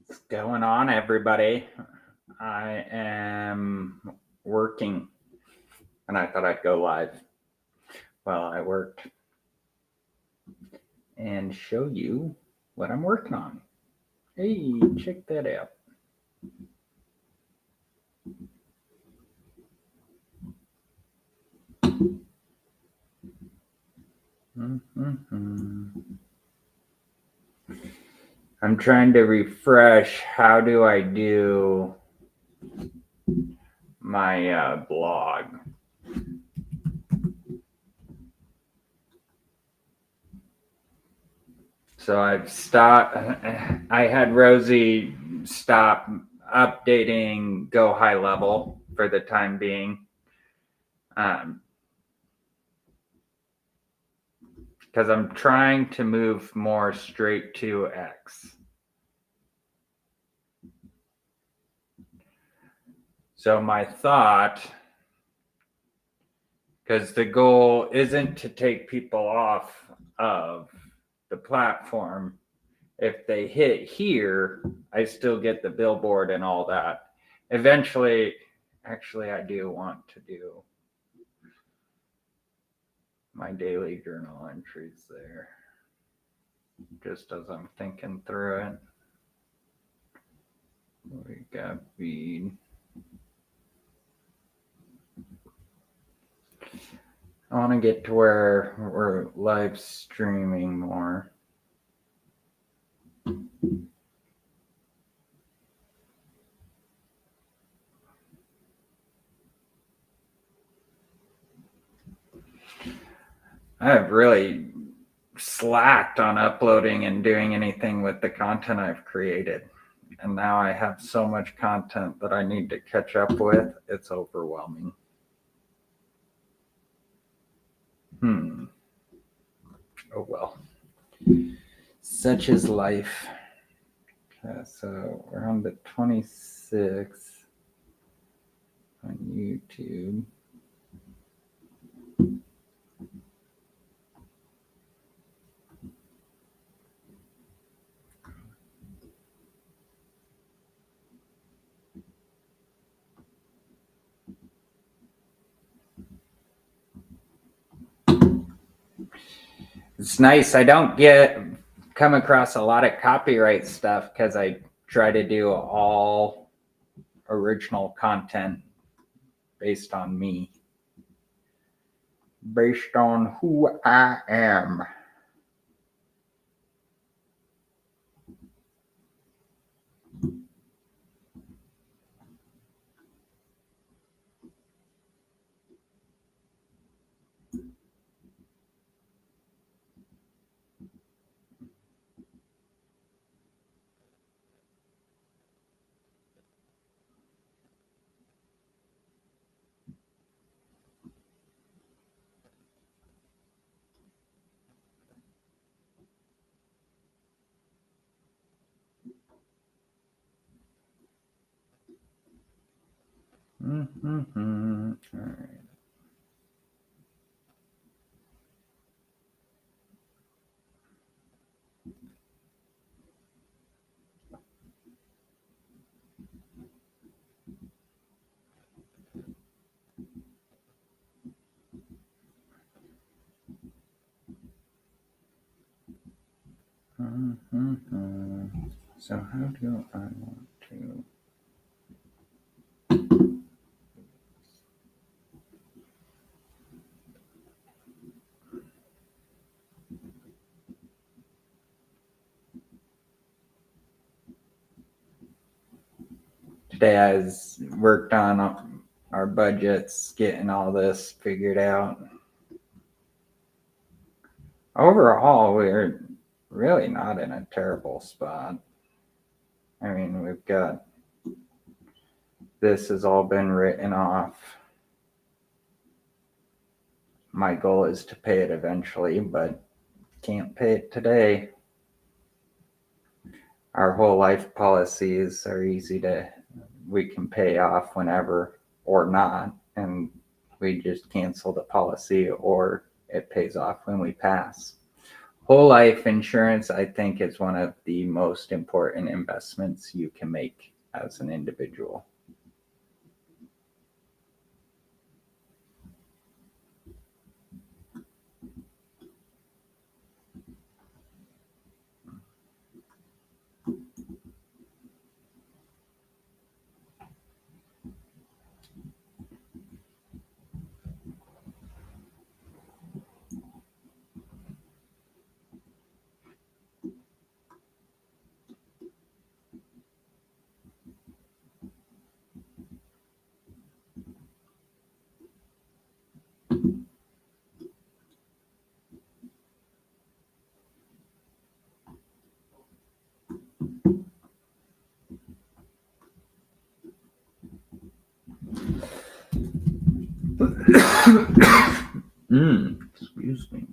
What's going on, everybody? I am working, and I thought I'd go live while I worked and show you what I'm working on. Hey, check that out. I'm trying to refresh. How do I do my blog? So I've stopped. I had Rosie stop updating Go High Level for the time being. Because I'm trying to move more straight to X. So my thought, because the goal isn't to take people off of the platform. If they hit here, I still get the billboard and all that. Eventually, actually, I do want to do my daily journal entries there, just as I'm thinking through it. We got feed. I want to get to where we're live streaming more. I've really slacked on uploading and doing anything with the content I've created. And now I have so much content that I need to catch up with. It's overwhelming. Oh well. Such is life. Okay, so we're on the 26th on YouTube. It's nice. I don't come across a lot of copyright stuff because I try to do all original content based on me, based on who I am. All right. So how do I want to? Today I worked on our budgets, getting all this figured out. Overall, we're really not in a terrible spot. I mean, we've got this has all been written off. My goal is to pay it eventually, but can't pay it today. Our whole life policies are easy we can pay off whenever or not, and we just cancel the policy or it pays off when we pass. Whole life insurance, I think, is one of the most important investments you can make as an individual. Excuse me.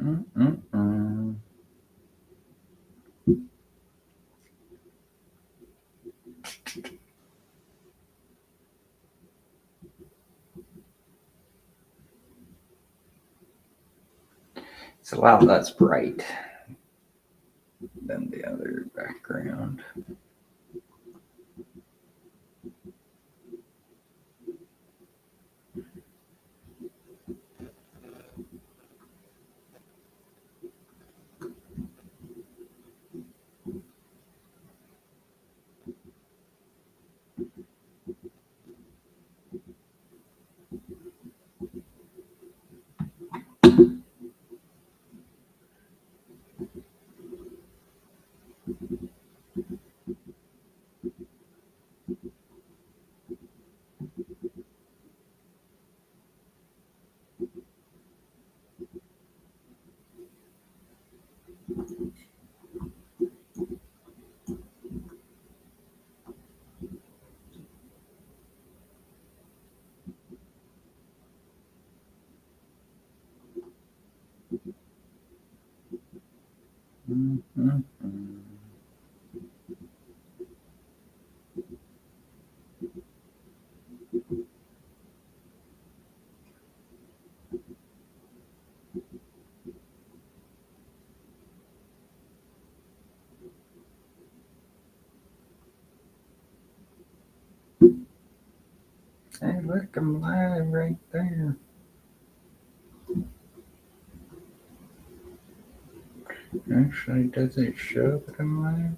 Mm-mm-mm. It's a lot less bright than the other background. Mm-mm-mm. Hey, look, I'm live right there. Actually, does it show that I'm live?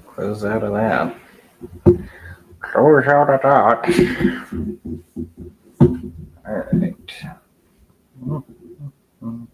Close out of that. Close out of that. All right. Mm-mm.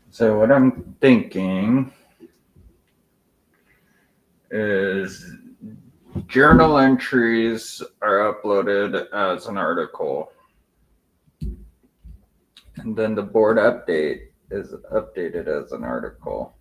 So what I'm thinking is journal entries are uploaded as an article, and then the board update is updated as an article.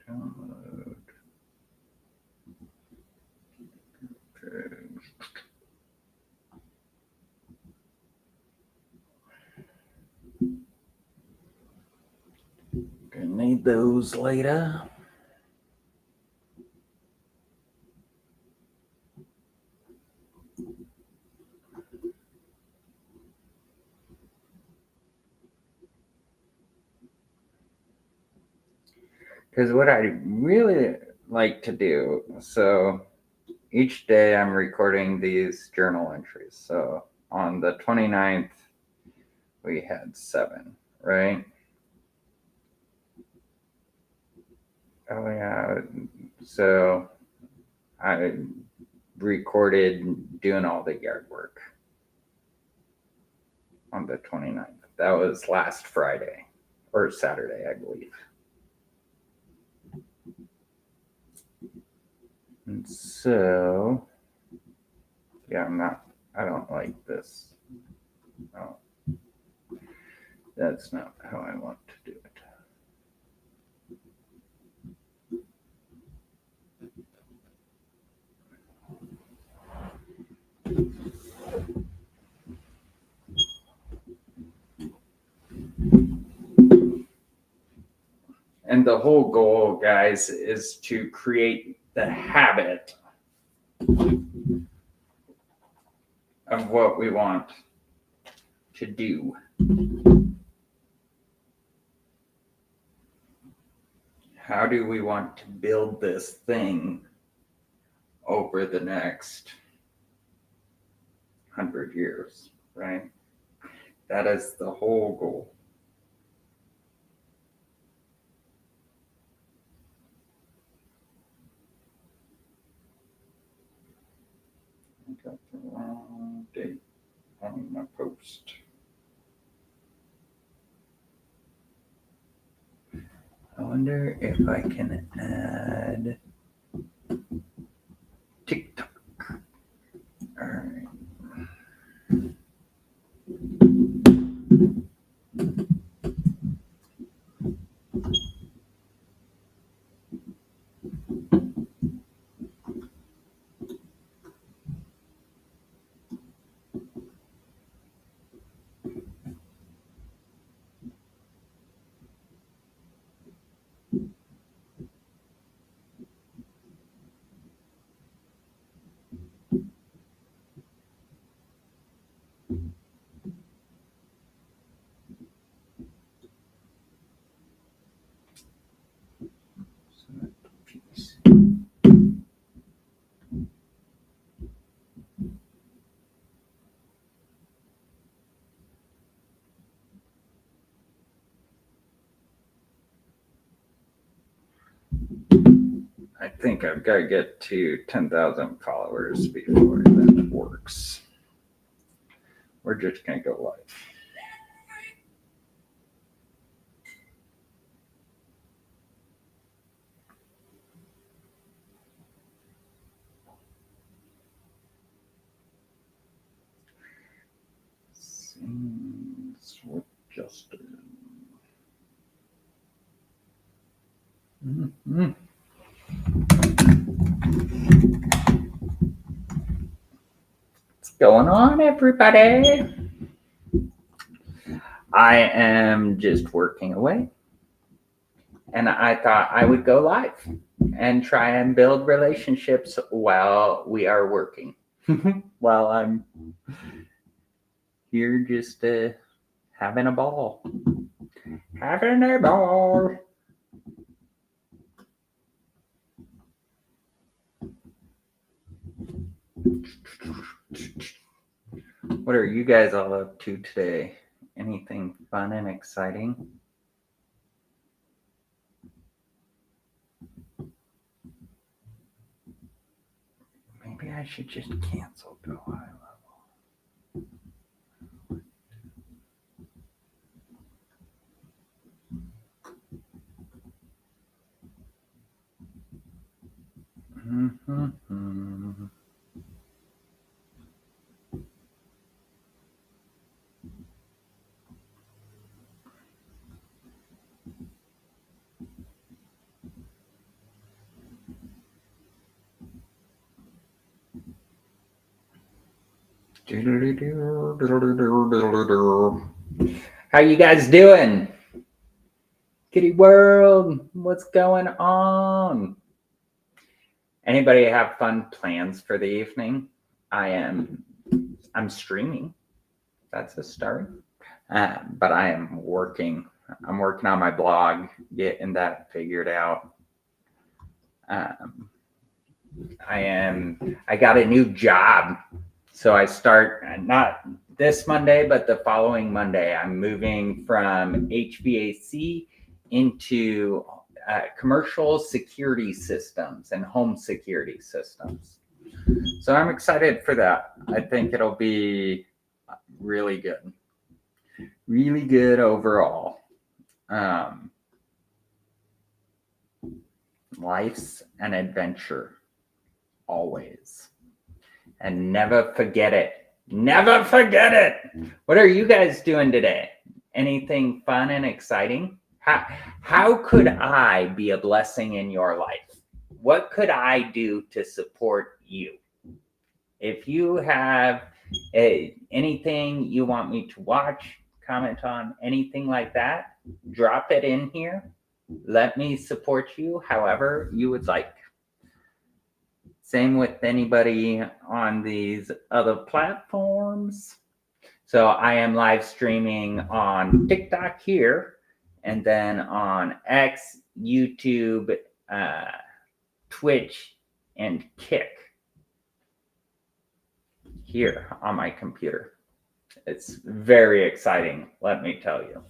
Download. Okay. Gonna need those later. Because what I really like to do, so each day I'm recording these journal entries. So on the 29th, we had 7, right? Oh, yeah. So I recorded doing all the yard work on the 29th. That was last Friday or Saturday, I believe. And so, yeah, I don't like this. Oh, that's not how I want to do it. And the whole goal, guys, is to create the habit of what we want to do. How do we want to build this thing over the next 100 years, right? That is the whole goal. I got the wrong date on my post. I wonder if I can add TikTok. All right. I think I've got to get to 10,000 followers before that works. We're just going to go live. Mm-hmm. What's going on, everybody? I am just working away, and I thought I would go live and try and build relationships while we are working. While I'm here just having a ball. Having a ball. What are you guys all up to today? Anything fun and exciting? Maybe I should just cancel Go High Level. Mm-hmm. How you guys doing? Kitty World, what's going on? Anybody have fun plans for the evening? I'm streaming. That's a start. But I am working. I'm working on my blog, getting that figured out. I got a new job. So I start not this Monday, but the following Monday. I'm moving from HVAC into commercial security systems and home security systems. So I'm excited for that. I think it'll be really good. Really good overall. Life's an adventure, always. And never forget it. Never forget it. What are you guys doing today? Anything fun and exciting? How could I be a blessing in your life? What could I do to support you? If you have anything you want me to watch, comment on, anything like that, drop it in here. Let me support you however you would like. Same with anybody on these other platforms. So I am live streaming on TikTok here, and then on X, YouTube, Twitch, and Kick here on my computer. It's very exciting, let me tell you.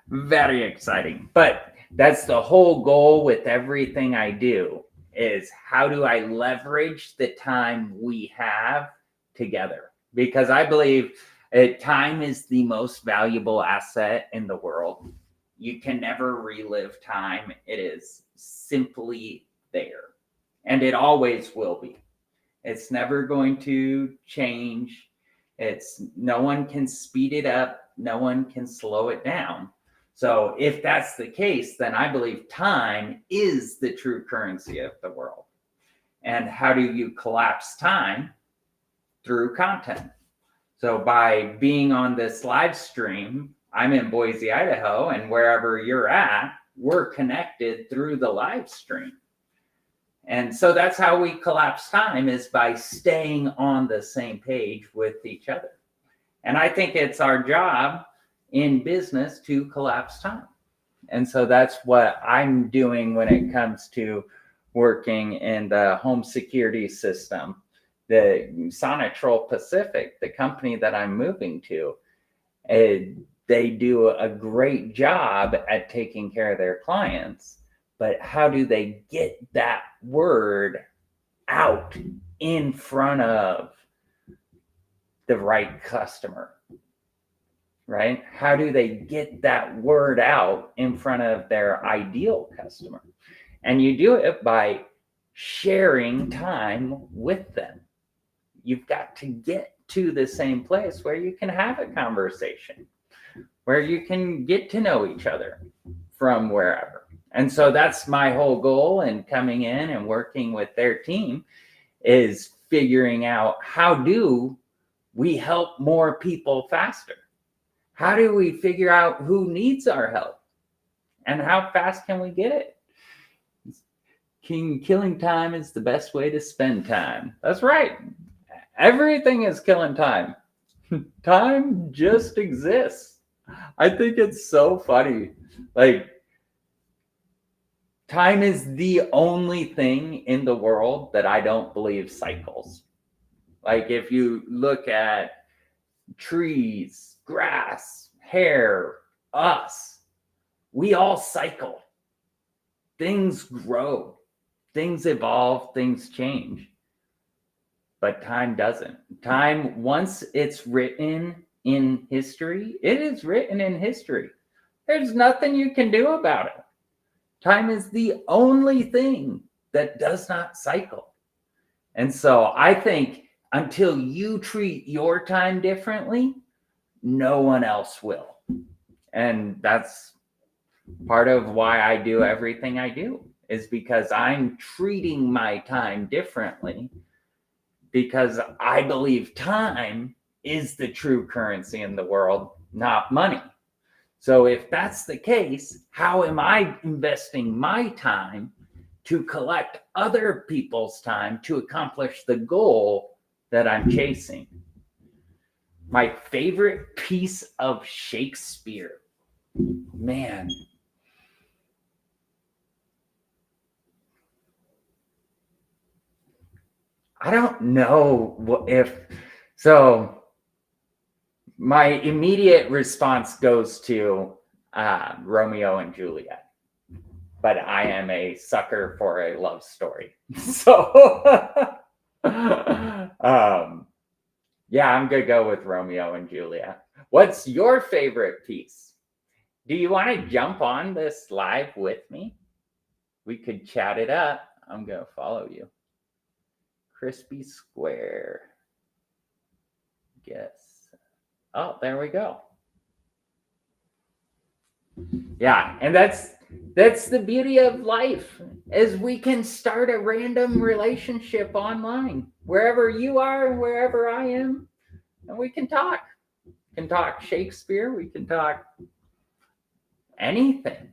Very exciting. But that's the whole goal with everything I do, is how do I leverage the time we have together? Because I believe time is the most valuable asset in the world. You can never relive time. It is simply there. And it always will be. It's never going to change. No one can speed it up. No one can slow it down. So if that's the case, then I believe time is the true currency of the world. And how do you collapse time? Through content. So by being on this live stream, I'm in Boise, Idaho, and wherever you're at, we're connected through the live stream. And so that's how we collapse time, is by staying on the same page with each other. And I think it's our job in business to collapse time. And so that's what I'm doing when it comes to working in the home security system. The Sonitrol Pacific, the company that I'm moving to, they do a great job at taking care of their clients. But how do they get that word out in front of the right customer? Right? How do they get that word out in front of their ideal customer? And you do it by sharing time with them. You've got to get to the same place where you can have a conversation, where you can get to know each other from wherever. And so that's my whole goal in coming in and working with their team, is figuring out how do we help more people faster? How do we figure out who needs our help? And how fast can we get it? Killing time is the best way to spend time. That's right. Everything is killing time. Time just exists. I think it's so funny. Like, time is the only thing in the world that I don't believe cycles. Like, if you look at trees, grass, hair, us, we all cycle. Things grow, things evolve, things change. But time doesn't. Time, once it's written in history, it is written in history. There's nothing you can do about it. Time is the only thing that does not cycle. And so I think until you treat your time differently, no one else will. And that's part of why I do everything I do, is because I'm treating my time differently, because I believe time is the true currency in the world, not money. So if that's the case, how am I investing my time to collect other people's time to accomplish the goal that I'm chasing? My favorite piece of Shakespeare, man. I don't know if so. My immediate response goes to Romeo and Juliet, but I am a sucker for a love story. So, yeah, I'm gonna go with Romeo and Juliet. What's your favorite piece? Do you want to jump on this live with me? We could chat it up. I'm gonna follow you. Crispy Square. Yes. Oh, there we go. Yeah, and that's the beauty of life, is we can start a random relationship online, wherever you are and wherever I am, and we can talk. We can talk Shakespeare, we can talk anything.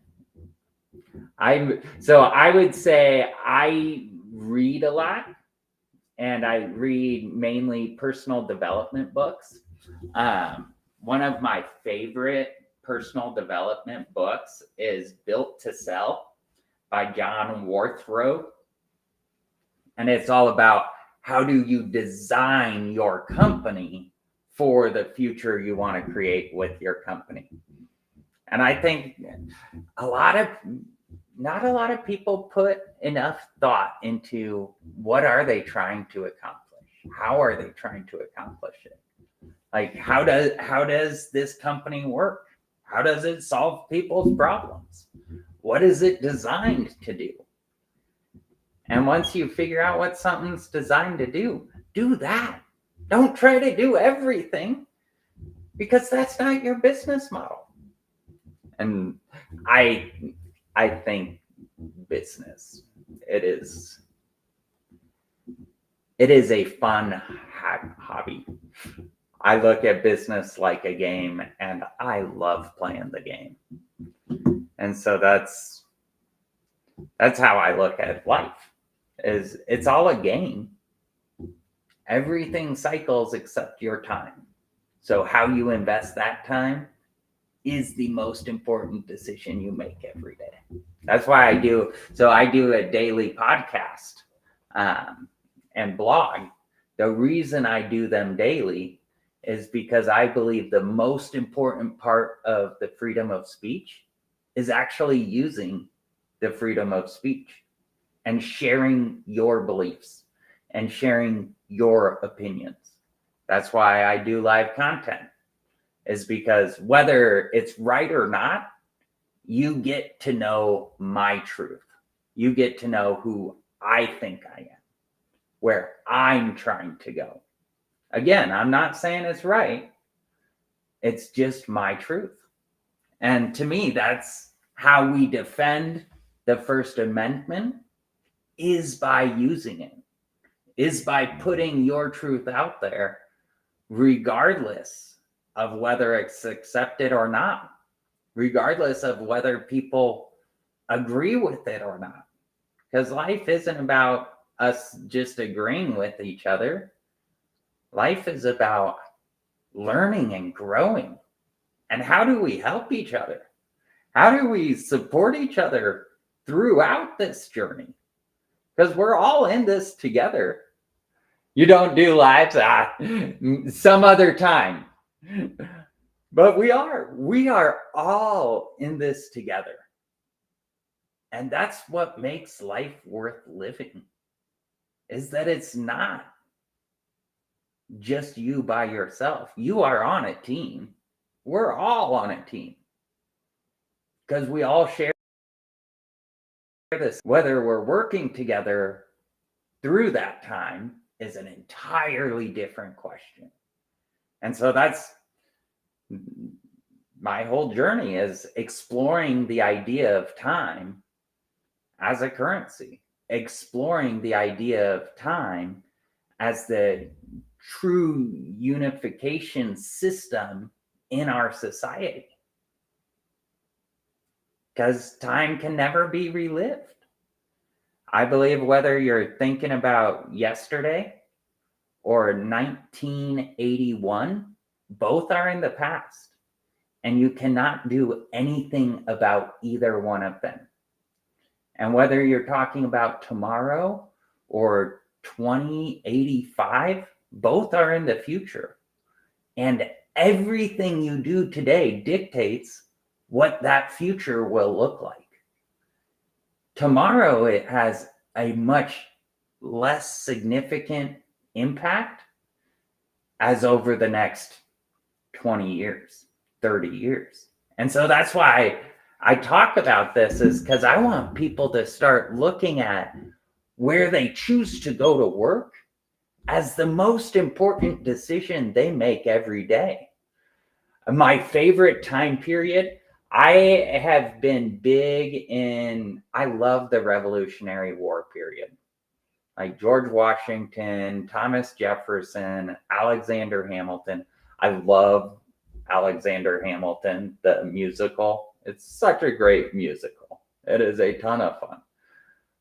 I would say I read a lot, and I read mainly personal development books. One of my favorite personal development books is Built to Sell by John Warthrope. And it's all about how do you design your company for the future you want to create with your company. And I think not a lot of people put enough thought into what are they trying to accomplish? How are they trying to accomplish it? Like, how does this company work? How does it solve people's problems? What is it designed to do? And once you figure out what something's designed to do that. Don't try to do everything, because that's not your business model. And I think business, it is a fun hobby. I look at business like a game, and I love playing the game. And so that's how I look at life, is it's all a game. Everything cycles except your time. So how you invest that time is the most important decision you make every day. That's why I do a daily podcast and blog. The reason I do them daily is because I believe the most important part of the freedom of speech is actually using the freedom of speech and sharing your beliefs and sharing your opinions. That's why I do live content, is because whether it's right or not, you get to know my truth. You get to know who I think I am, where I'm trying to go. Again, I'm not saying it's right. It's just my truth. And to me, that's how we defend the First Amendment is by using it, is by putting your truth out there, regardless of whether it's accepted or not, regardless of whether people agree with it or not. Because life isn't about us just agreeing with each other. Life is about learning and growing. And how do we help each other? How do we support each other throughout this journey? Because we're all in this together. You don't do lives some other time. But we are all in this together. And that's what makes life worth living, is that it's not just you by yourself. You are on a team. We're all on a team because we all share this. Whether we're working together through that time is an entirely different question. And so that's my whole journey, is exploring the idea of time as a currency, exploring the idea of time as the true unification system in our society. Because time can never be relived. I believe whether you're thinking about yesterday or 1981, both are in the past. And you cannot do anything about either one of them. And whether you're talking about tomorrow or 2085, both are in the future. And everything you do today dictates what that future will look like. Tomorrow, it has a much less significant impact as over the next 20 years, 30 years. And so that's why I talk about this, is because I want people to start looking at where they choose to go to work as the most important decision they make every day. My favorite time period, I have been big in, I love the Revolutionary War period. Like George Washington, Thomas Jefferson, Alexander Hamilton. I love Alexander Hamilton, the musical. It's such a great musical. It is a ton of fun.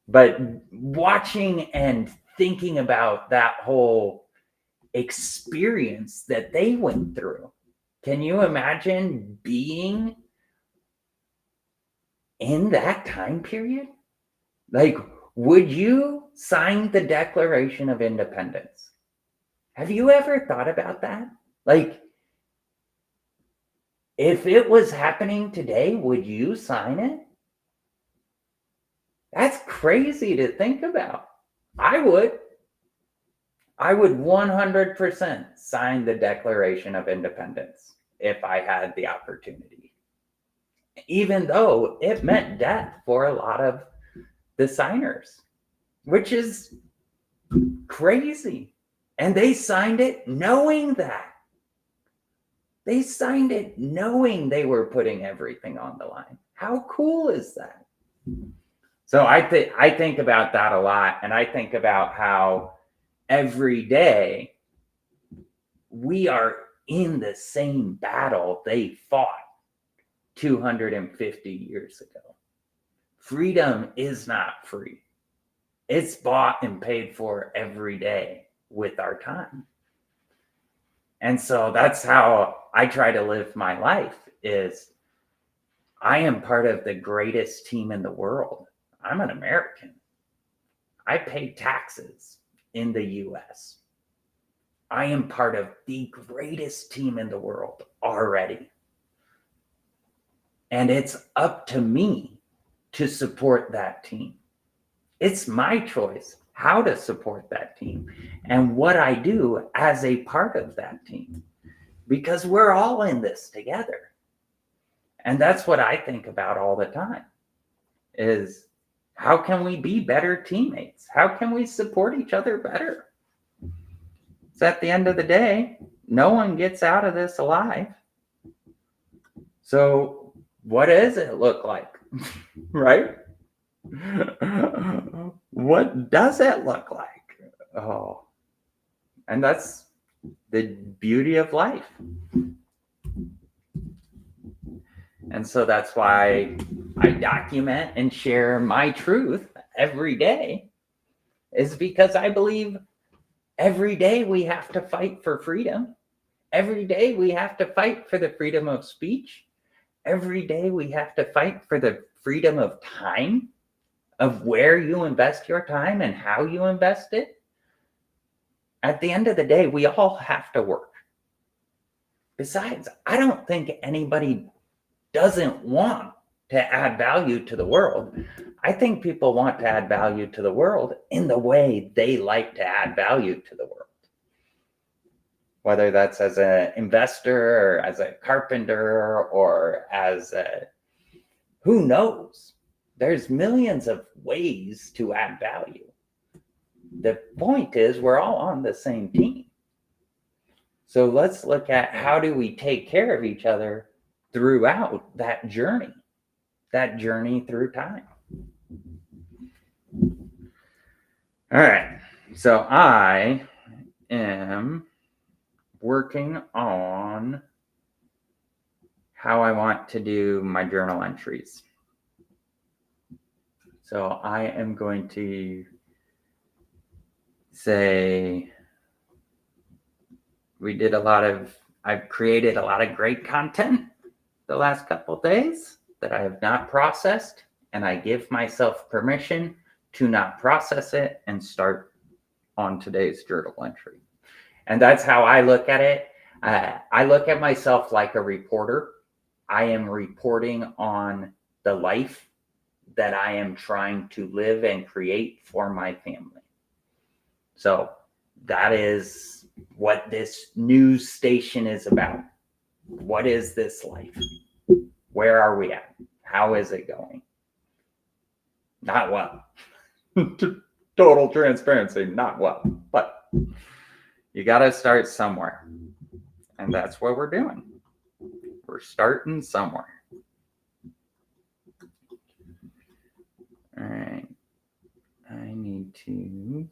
But watching and thinking about that whole experience that they went through, can you imagine being in that time period? Like, would you sign the Declaration of Independence? Have you ever thought about that? Like, if it was happening today, would you sign it? That's crazy to think about. I would 100% sign the Declaration of Independence if I had the opportunity, even though it meant death for a lot of the signers, which is crazy. And they signed it knowing that. They signed it knowing they were putting everything on the line. How cool is that? So I think about that a lot, and I think about how every day we are in the same battle they fought 250 years ago. Freedom is not free. It's bought and paid for every day with our time. And so that's how I try to live my life, is I am part of the greatest team in the world. I'm an American. I pay taxes in the US. I am part of the greatest team in the world already. And it's up to me to support that team. It's my choice how to support that team and what I do as a part of that team, because we're all in this together. And that's what I think about all the time, is how can we be better teammates? How can we support each other better? So at the end of the day, no one gets out of this alive. So what does it look like? Right? What does it look like? Oh, and that's the beauty of life. And so that's why I document and share my truth every day, is because I believe every day we have to fight for freedom. Every day we have to fight for the freedom of speech. Every day we have to fight for the freedom of time, of where you invest your time and how you invest it. At the end of the day, we all have to work. Besides, I don't think anybody doesn't want to add value to the world. I think people want to add value to the world in the way they like to add value to the world. Whether that's as an investor or as a carpenter or as a, who knows? There's millions of ways to add value. The point is we're all on the same team. So let's look at how do we take care of each other throughout that journey through time. All right. So I am working on how I want to do my journal entries. So I am going to say I've created a lot of great content the last couple of days that I have not processed, and I give myself permission to not process it and start on today's journal entry. And that's how I look at it. I look at myself like a reporter. I am reporting on the life that I am trying to live and create for my family. So that is what this news station is about. What is this life? Where are we at? How is it going? Not well. Total transparency, not well. But you got to start somewhere. And that's what we're doing. We're starting somewhere. All right. I need to.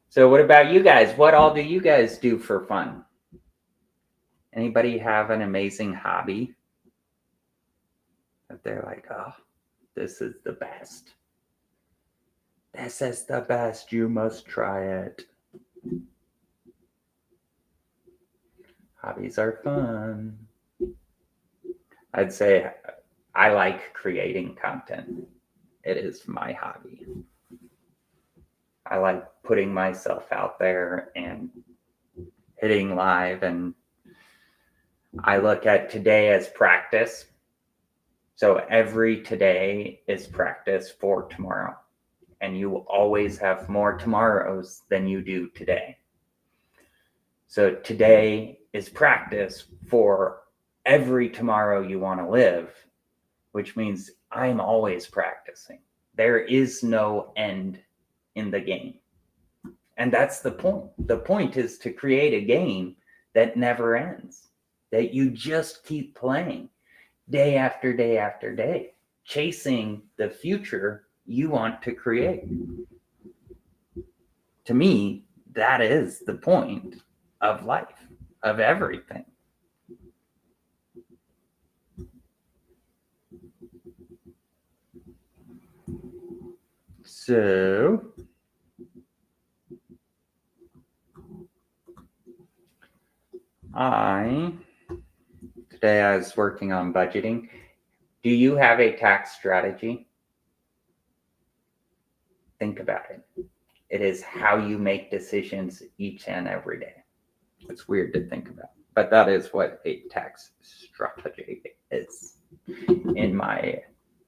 So what about you guys? What all do you guys do for fun? Anybody have an amazing hobby that they're like, oh, this is the best? This is the best. You must try it. Hobbies are fun. I'd say I like creating content. It is my hobby. I like putting myself out there and hitting live, and I look at today as practice. So every today is practice for tomorrow. And you will always have more tomorrows than you do today. So today is practice for every tomorrow you want to live, which means I'm always practicing. There is no end in the game. And that's the point. The point is to create a game that never ends, that you just keep playing day after day after day, chasing the future you want to create. To me, that is the point of life, of everything. So today I was working on budgeting. Do you have a tax strategy? Think about it. It is how you make decisions each and every day. It's weird to think about, but that is what a tax strategy is, in my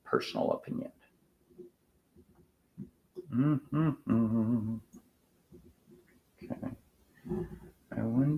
personal opinion.